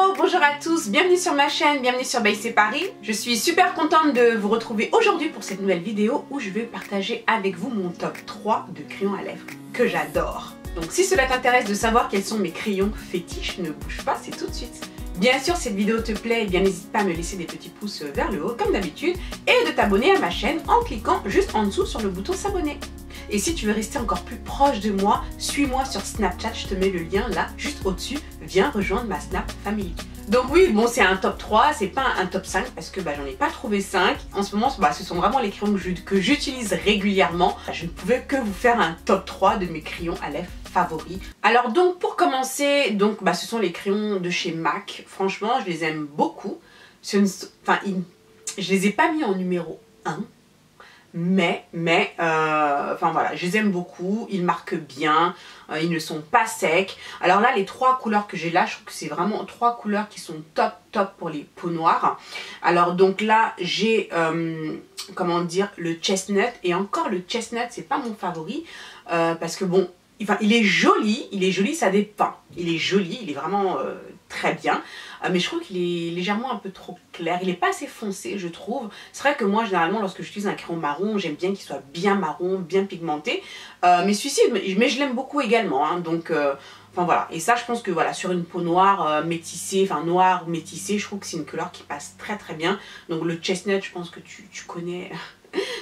Hello, bonjour à tous, bienvenue sur ma chaîne, bienvenue sur By C'est Paris. Je suis super contente de vous retrouver aujourd'hui pour cette nouvelle vidéo où je vais partager avec vous mon top 3 de crayons à lèvres que j'adore. Donc si cela t'intéresse de savoir quels sont mes crayons fétiches, ne bouge pas, c'est tout de suite. Bien sûr, cette vidéo te plaît, eh bien n'hésite pas à me laisser des petits pouces vers le haut comme d'habitude et de t'abonner à ma chaîne en cliquant juste en dessous sur le bouton s'abonner. Et si tu veux rester encore plus proche de moi, suis-moi sur Snapchat, je te mets le lien là, juste au-dessus, viens rejoindre ma Snap Family. Donc oui, bon c'est un top 3, c'est pas un top 5 parce que j'en ai pas trouvé 5. En ce moment, ce sont vraiment les crayons que j'utilise régulièrement. Je ne pouvais que vous faire un top 3 de mes crayons à lèvres favoris. Alors donc pour commencer, ce sont les crayons de chez MAC. Franchement, je les aime beaucoup. Je les ai pas mis en numéro 1. Mais voilà, je les aime beaucoup, ils marquent bien, ils ne sont pas secs. Alors là, les trois couleurs que j'ai là, je trouve que c'est vraiment trois couleurs qui sont top pour les peaux noires. Alors donc là, j'ai, le chestnut, et encore le chestnut, c'est pas mon favori, parce que bon, il est joli, ça dépend. Il est joli, il est vraiment très bien. Mais je trouve qu'il est légèrement un peu trop clair. Il n'est pas assez foncé, je trouve. C'est vrai que moi, généralement, lorsque j'utilise un crayon marron, j'aime bien qu'il soit bien marron, bien pigmenté. Mais celui-ci, je l'aime beaucoup également. Hein, donc, voilà. Et ça, je pense que voilà, sur une peau noire métissée, noire métissée, je trouve que c'est une couleur qui passe très bien. Donc le chestnut, je pense que tu connais...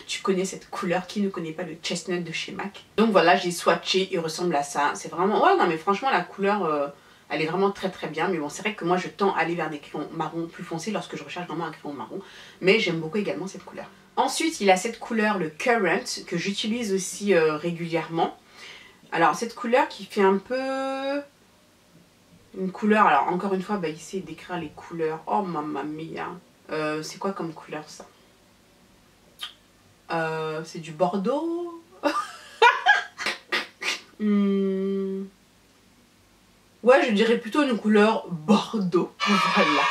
Tu connais cette couleur, qui ne connaît pas le chestnut de chez MAC. Donc voilà, j'ai swatché, il ressemble à ça. C'est vraiment... Ouais, non mais franchement, la couleur, elle est vraiment très bien. Mais bon, c'est vrai que moi, je tends à aller vers des crayons marrons plus foncés lorsque je recherche vraiment un crayon marron. Mais j'aime beaucoup également cette couleur. Ensuite, il a cette couleur, le Currant, que j'utilise aussi régulièrement. Alors, cette couleur qui fait un peu... Une couleur... Alors, encore une fois, il sait décrire les couleurs. Oh, mamma mia. C'est quoi comme couleur, ça? C'est du bordeaux. Ouais, je dirais plutôt une couleur bordeaux. Voilà.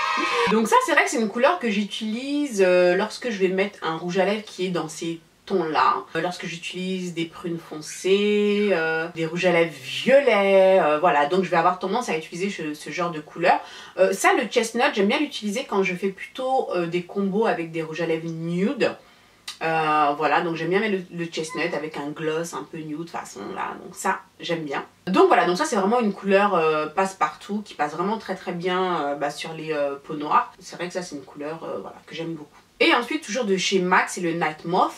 Donc ça, c'est vrai que c'est une couleur que j'utilise lorsque je vais mettre un rouge à lèvres qui est dans ces tons-là. Lorsque j'utilise des prunes foncées, des rouges à lèvres violets, voilà. Donc je vais avoir tendance à utiliser ce genre de couleur. Ça, le chestnut, j'aime bien l'utiliser quand je fais plutôt des combos avec des rouges à lèvres nude. Voilà, donc j'aime bien mettre le chestnut avec un gloss un peu nude façon là, donc ça j'aime bien. Donc voilà, donc ça c'est vraiment une couleur passe-partout qui passe vraiment très bien sur les peaux noires. C'est vrai que ça c'est une couleur voilà, que j'aime beaucoup. Et ensuite toujours de chez MAC, c'est le Night Moth.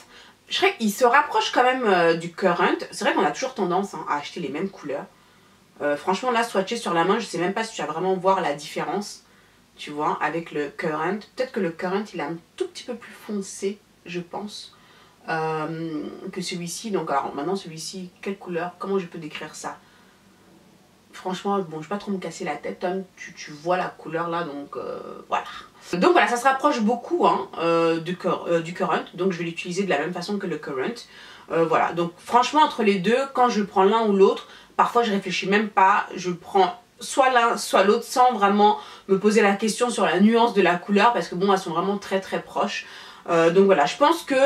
Je dirais qu'il se rapproche quand même du Currant. C'est vrai qu'on a toujours tendance à acheter les mêmes couleurs. Franchement là, swatché sur la main, je sais même pas si tu vas vraiment voir la différence, tu vois, avec le Currant. Peut-être que le Currant il est un tout petit peu plus foncé, je pense, que celui-ci. Donc alors maintenant celui-ci, quelle couleur, comment je peux décrire ça? Franchement, bon, je vais pas trop me casser la tête, Tom, tu vois la couleur là, donc voilà. Donc voilà, ça se rapproche beaucoup hein, du Currant, donc je vais l'utiliser de la même façon que le Currant. Voilà, donc franchement entre les deux, quand je prends l'un ou l'autre, parfois je réfléchis même pas, je prends soit l'un soit l'autre sans vraiment me poser la question sur la nuance de la couleur, parce que bon, elles sont vraiment très proches. Donc voilà, je pense que,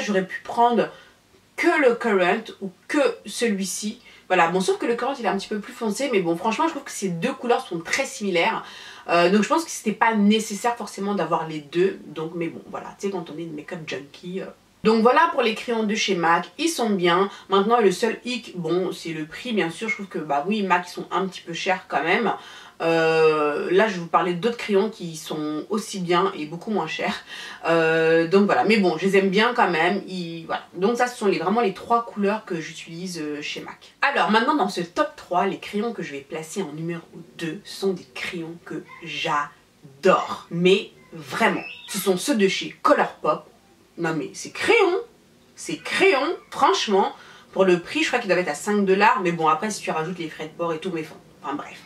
j'aurais pu prendre que le Currant ou que celui-ci. Voilà, bon, sauf que le Currant il est un petit peu plus foncé, mais bon, franchement, je trouve que ces deux couleurs sont très similaires. Donc je pense que c'était pas nécessaire forcément d'avoir les deux. Donc, mais bon, voilà, tu sais, quand on est une make-up junkie. Donc voilà pour les crayons de chez MAC, ils sont bien. Maintenant, le seul hic, bon, c'est le prix, bien sûr. Je trouve que, oui, MAC, ils sont un petit peu chers quand même. Là je vais vous parler d'autres crayons qui sont aussi bien et beaucoup moins chers, donc voilà, mais bon je les aime bien quand même. Voilà. Donc ça ce sont vraiment les trois couleurs que j'utilise chez MAC. Alors maintenant dans ce top 3, les crayons que je vais placer en numéro 2 sont des crayons que j'adore, mais vraiment, ce sont ceux de chez Colourpop. Non mais ces crayons, franchement, pour le prix je crois qu'ils doivent être à 5 $, mais bon après si tu rajoutes les frais de port et tout, mais enfin bref.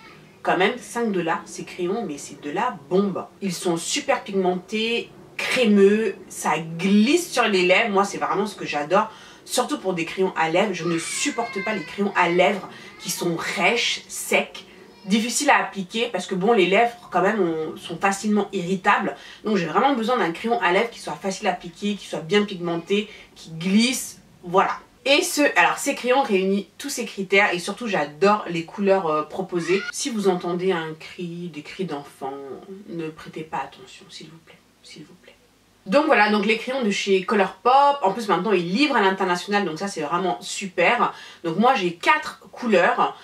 Quand même 5 $, ces crayons, mais c'est de la bombe. Ils sont super pigmentés, crémeux, ça glisse sur les lèvres. Moi, c'est vraiment ce que j'adore, surtout pour des crayons à lèvres. Je ne supporte pas les crayons à lèvres qui sont rêches, secs, difficiles à appliquer, parce que bon, les lèvres, quand même, sont facilement irritables. Donc, j'ai vraiment besoin d'un crayon à lèvres qui soit facile à appliquer, qui soit bien pigmenté, qui glisse, voilà. Alors ces crayons réunissent tous ces critères et surtout j'adore les couleurs proposées. Si vous entendez des cris d'enfants, ne prêtez pas attention s'il vous plaît, s'il vous plaît. Donc voilà, donc les crayons de chez Colourpop, en plus maintenant ils livrent à l'international, donc ça c'est vraiment super. Donc moi j'ai 4 couleurs,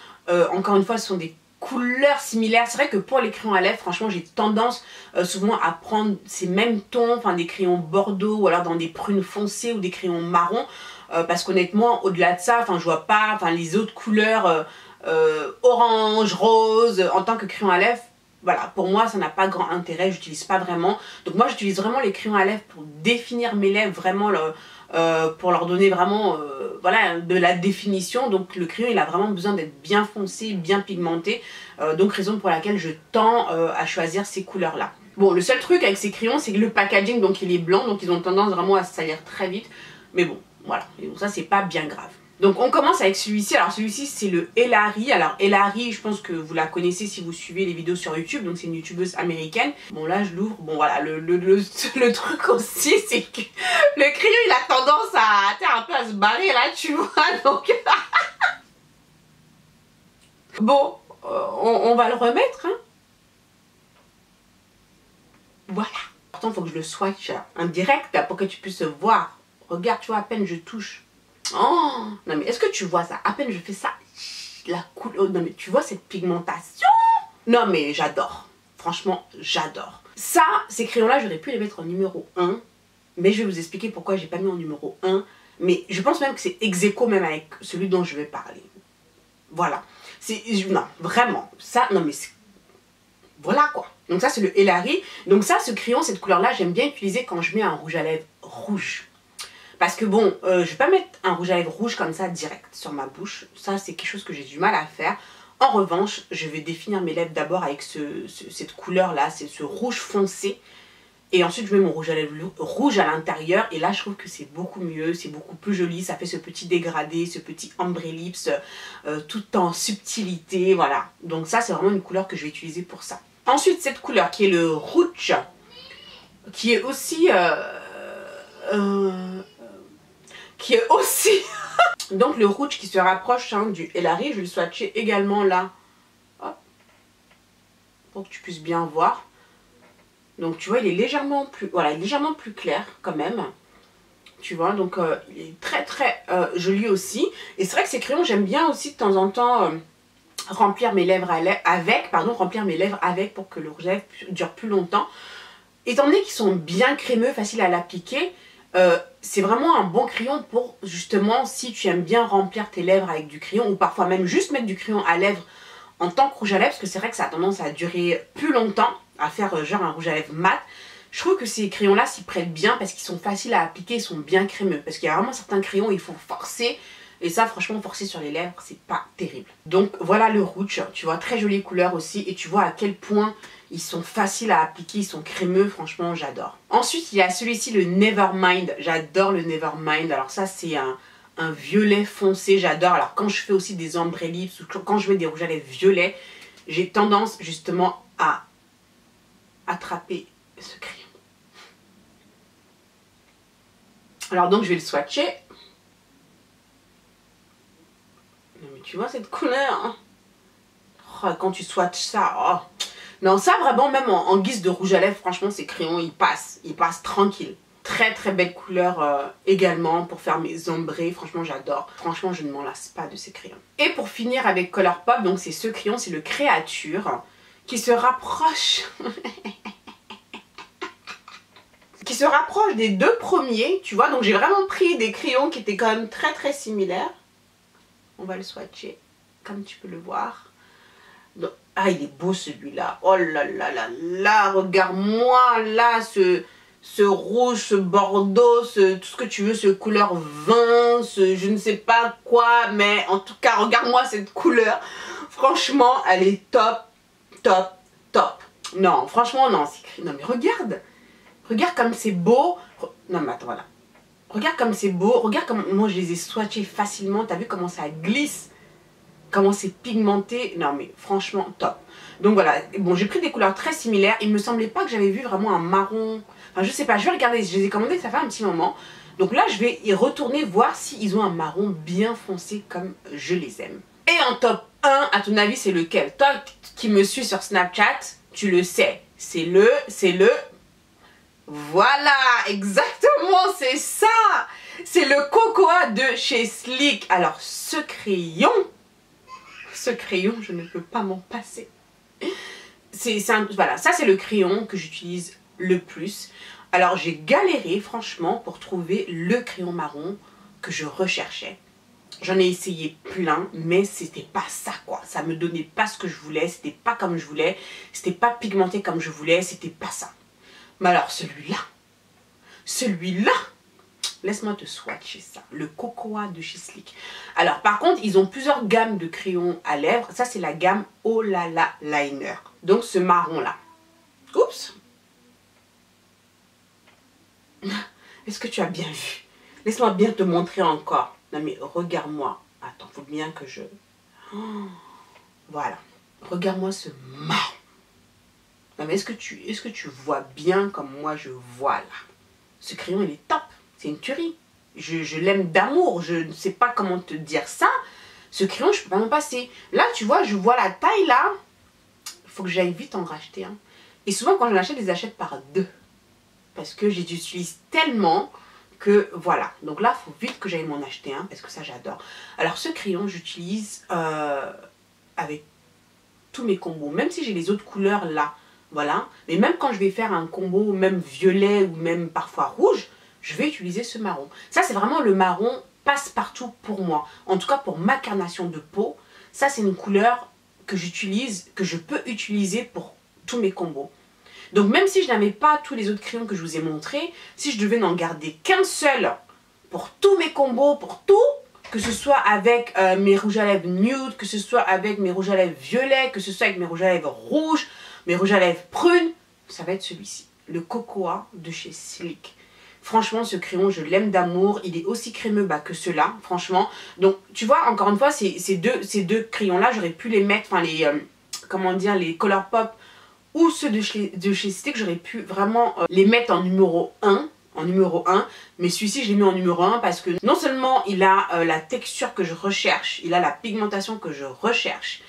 encore une fois ce sont des couleurs similaires. C'est vrai que pour les crayons à lèvres, franchement j'ai tendance souvent à prendre ces mêmes tons, enfin des crayons bordeaux ou alors dans des prunes foncées ou des crayons marrons. Parce qu'honnêtement, au-delà de ça, enfin je vois pas les autres couleurs orange, rose, en tant que crayon à lèvres. Voilà, pour moi ça n'a pas grand intérêt, j'utilise pas vraiment. Donc moi j'utilise vraiment les crayons à lèvres pour définir mes lèvres, vraiment pour leur donner vraiment voilà, de la définition. Donc le crayon il a vraiment besoin d'être bien foncé, bien pigmenté. Donc raison pour laquelle je tends à choisir ces couleurs là. Bon, le seul truc avec ces crayons c'est que le packaging donc il est blanc, donc ils ont tendance vraiment à se salir très vite. Mais bon, voilà, et donc ça c'est pas bien grave. Donc on commence avec celui-ci. Alors celui-ci c'est le Elari. Alors Elari, je pense que vous la connaissez si vous suivez les vidéos sur YouTube. Donc c'est une youtubeuse américaine. Bon là je l'ouvre. Bon voilà, le truc aussi c'est que le crayon il a tendance à un peu à se barrer là, tu vois. Donc bon, on va le remettre. Hein. Voilà. Pourtant il faut que je le swatch en direct là, pour que tu puisses voir. Regarde, tu vois, à peine je touche. Oh, non mais est-ce que tu vois ça? À peine je fais ça, la couleur, non mais tu vois cette pigmentation? Non mais j'adore, franchement j'adore. Ça, ces crayons là j'aurais pu les mettre en numéro 1, mais je vais vous expliquer pourquoi j'ai pas mis en numéro 1. Mais je pense même que c'est ex aequo même avec celui dont je vais parler. Voilà, non vraiment, ça, non mais voilà quoi. Donc ça c'est le Elari. Donc ça, ce crayon, cette couleur là, j'aime bien utiliser quand je mets un rouge à lèvres rouge. Parce que bon, je vais pas mettre un rouge à lèvres rouge comme ça direct sur ma bouche. Ça c'est quelque chose que j'ai du mal à faire. En revanche, je vais définir mes lèvres d'abord avec cette couleur là, c'est ce rouge foncé. Et ensuite je mets mon rouge à lèvres rouge à l'intérieur. Et là je trouve que c'est beaucoup mieux, c'est beaucoup plus joli. Ça fait ce petit dégradé, ce petit ombre lips, tout en subtilité, voilà. Donc ça c'est vraiment une couleur que je vais utiliser pour ça. Ensuite cette couleur qui est le rouge, qui est aussi... donc le rouge qui se rapproche hein, du Elari, je vais le swatcher également là, hop, pour que tu puisses bien voir. Donc tu vois il est légèrement plus, voilà, légèrement plus clair quand même, tu vois, donc il est très très joli aussi. Et c'est vrai que ces crayons j'aime bien aussi de temps en temps remplir mes lèvres avec, pour que le rouge à lèvres dure plus longtemps. Étant donné qu'ils sont bien crémeux, faciles à l'appliquer, c'est vraiment un bon crayon pour justement si tu aimes bien remplir tes lèvres avec du crayon, ou parfois même juste mettre du crayon à lèvres en tant que rouge à lèvres, parce que c'est vrai que ça a tendance à durer plus longtemps, à faire genre un rouge à lèvres mat. Je trouve que ces crayons là s'y prêtent bien parce qu'ils sont faciles à appliquer, ils sont bien crémeux, parce qu'il y a vraiment certains crayons il faut forcer, et ça franchement forcer sur les lèvres c'est pas terrible. Donc voilà le rouge, tu vois, très jolie couleur aussi, et tu vois à quel point ils sont faciles à appliquer, ils sont crémeux, franchement j'adore. Ensuite il y a celui-ci, le Nevermind. J'adore le Nevermind. Alors ça c'est un violet foncé, j'adore. Alors quand je fais aussi des ombres lips ou quand je mets des rouges à lèvres violets, j'ai tendance justement à attraper ce crayon. Alors donc je vais le swatcher. Non mais tu vois cette couleur hein, oh, quand tu swatches ça, oh. Non ça vraiment même en guise de rouge à lèvres, franchement ces crayons ils passent tranquille. Très très belle couleur également pour faire mes ombrés, franchement j'adore. Franchement je ne m'en lasse pas de ces crayons. Et pour finir avec Colourpop, donc c'est ce crayon, c'est le Créature, qui se rapproche qui se rapproche des deux premiers, tu vois. Donc j'ai vraiment pris des crayons qui étaient quand même très très similaires. On va le swatcher, comme tu peux le voir. Donc, ah il est beau celui-là, oh là là là là, regarde-moi là ce rouge, ce bordeaux, tout ce que tu veux, ce couleur vin, je ne sais pas quoi, mais en tout cas regarde-moi cette couleur. Franchement elle est top, top, top. Non franchement non, non mais regarde comme c'est beau. Non mais attends voilà. Regarde comme c'est beau, regarde comme moi je les ai swatchés facilement, t'as vu comment ça glisse, comment c'est pigmenté, non mais franchement top. Donc voilà, bon j'ai pris des couleurs très similaires, il me semblait pas que j'avais vu vraiment un marron, enfin je sais pas, je vais regarder, je les ai commandés ça fait un petit moment, Donc là, je vais y retourner voir s'ils ont un marron bien foncé comme je les aime. Et en top 1, à ton avis, c'est lequel? Toi qui me suis sur Snapchat, tu le sais. C'est le... Voilà, exactement, c'est ça. C'est le Cocoa de chez Sleek. Alors, ce crayon, je ne peux pas m'en passer. Voilà, ça c'est le crayon que j'utilise le plus. Alors, j'ai galéré, franchement, pour trouver le crayon marron que je recherchais. J'en ai essayé plein, mais c'était pas ça, quoi. Ça me donnait pas ce que je voulais, c'était pas comme je voulais, c'était pas pigmenté comme je voulais, c'était pas ça. Mais alors, celui-là, laisse-moi te swatcher ça. Le Cocoa de chez Sleek. Alors, par contre, ils ont plusieurs gammes de crayons à lèvres. Ça, c'est la gamme Oh là là Liner. Donc, ce marron-là. Oups. Est-ce que tu as bien vu? Laisse-moi bien te montrer encore. Non, mais regarde-moi. Attends, faut bien que je... Oh, voilà. Regarde-moi ce marron. Non, mais est-ce que tu vois bien comme moi je vois là? Ce crayon, il est top. C'est une tuerie. Je l'aime d'amour. Je ne sais pas comment te dire ça. Ce crayon, je peux pas m'en passer. Là, tu vois, je vois la taille là. Il faut que j'aille vite en racheter. Hein. Et souvent, quand je l'achète, je les achète par 2. Parce que j'utilise tellement que voilà. Donc là, il faut vite que j'aille m'en acheter un. Parce que ça, j'adore. Alors, ce crayon, j'utilise avec tous mes combos. Même si j'ai les autres couleurs là. Voilà. Mais même quand je vais faire un combo, même violet ou même parfois rouge, je vais utiliser ce marron. Ça, c'est vraiment le marron passe-partout pour moi. En tout cas, pour ma carnation de peau, ça, c'est une couleur que j'utilise, que je peux utiliser pour tous mes combos. Donc, même si je n'avais pas tous les autres crayons que je vous ai montrés, si je devais n'en garder qu'un seul pour tous mes combos, pour tout, que ce soit avec mes rouges à lèvres nude, que ce soit avec mes rouges à lèvres violets, que ce soit avec mes rouges à lèvres rouges, mes rouges à lèvres prunes, ça va être celui-ci. Le Cocoa de chez Sleek. Franchement, ce crayon, je l'aime d'amour. Il est aussi crémeux que ceux-là, franchement. Donc, tu vois, encore une fois, ces deux crayons-là, j'aurais pu les mettre, enfin, les, comment dire, les Colourpop ou ceux de chez Sleek, j'aurais pu vraiment les mettre en numéro 1. Mais celui-ci, je l'ai mis en numéro 1 parce que non seulement il a la texture que je recherche, il a la pigmentation que je recherche,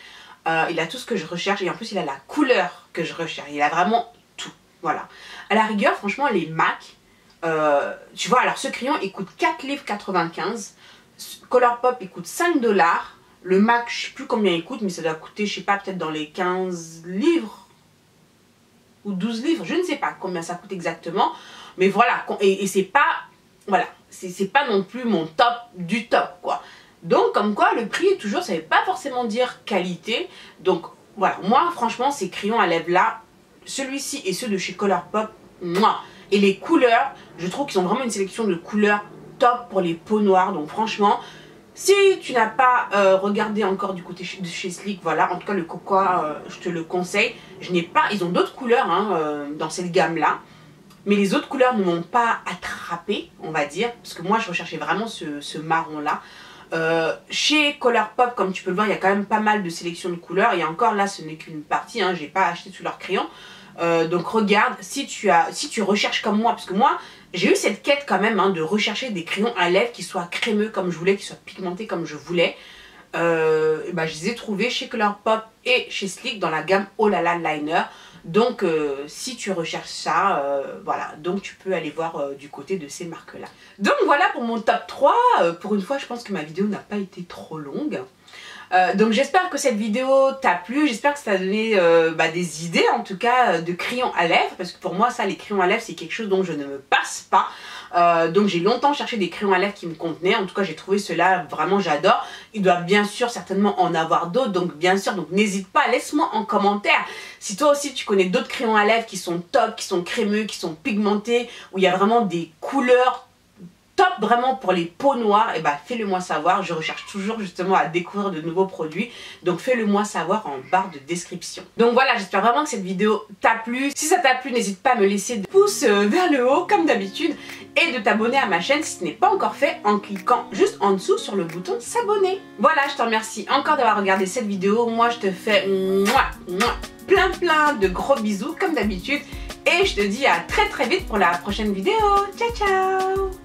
il a tout ce que je recherche et en plus, il a la couleur que je recherche. Il a vraiment tout, voilà. À la rigueur, franchement, les MAC... tu vois, alors ce crayon il coûte 4,95 $. Colourpop il coûte 5 $. Le MAC, je sais plus combien il coûte, mais ça doit coûter, je sais pas, peut-être dans les 15 livres ou 12 livres, je ne sais pas combien ça coûte exactement. Mais voilà, et c'est pas, voilà, c'est pas non plus mon top du top, quoi. Donc, comme quoi, le prix est toujours, ça ne veut pas forcément dire qualité. Donc, voilà, moi, franchement, ces crayons à lèvres là, celui-ci et ceux de chez Colourpop, moi. Et les couleurs, je trouve qu'ils ont vraiment une sélection de couleurs top pour les peaux noires. Donc franchement, si tu n'as pas regardé encore du côté de chez Sleek, voilà, en tout cas le Cocoa, je te le conseille. Je n'ai pas, ils ont d'autres couleurs hein, dans cette gamme-là. Mais les autres couleurs ne m'ont pas attrapé, on va dire. Parce que moi, je recherchais vraiment ce marron-là. Chez Colourpop, comme tu peux le voir, il y a quand même pas mal de sélection de couleurs. Et encore là, ce n'est qu'une partie, hein, je n'ai pas acheté tous leurs crayons. Donc regarde, si tu recherches comme moi, parce que moi j'ai eu cette quête quand même hein, de rechercher des crayons à lèvres qui soient crémeux comme je voulais, qui soient pigmentés comme je voulais. Je les ai trouvés chez Colourpop et chez Sleek dans la gamme Oh là là Liner. Donc si tu recherches ça, voilà, donc tu peux aller voir du côté de ces marques là. Donc voilà pour mon top 3, pour une fois je pense que ma vidéo n'a pas été trop longue. Donc j'espère que cette vidéo t'a plu, j'espère que ça t'a donné des idées en tout cas de crayons à lèvres, parce que pour moi ça les crayons à lèvres c'est quelque chose dont je ne me passe pas. Donc j'ai longtemps cherché des crayons à lèvres qui me convenaient, en tout cas j'ai trouvé ceux-là, vraiment j'adore. Il doit bien sûr certainement en avoir d'autres, donc bien sûr, donc n'hésite pas, laisse-moi en commentaire si toi aussi tu connais d'autres crayons à lèvres qui sont top, qui sont crémeux, qui sont pigmentés, où il y a vraiment des couleurs top vraiment pour les peaux noires, et fais-le moi savoir. Je recherche toujours justement à découvrir de nouveaux produits, donc fais-le moi savoir en barre de description. Donc voilà, j'espère vraiment que cette vidéo t'a plu. Si ça t'a plu, n'hésite pas à me laisser des pouces vers le haut comme d'habitude et de t'abonner à ma chaîne si ce n'est pas encore fait en cliquant juste en dessous sur le bouton s'abonner. Voilà, je te remercie encore d'avoir regardé cette vidéo. Moi je te fais plein de gros bisous comme d'habitude et je te dis à très vite pour la prochaine vidéo. Ciao ciao.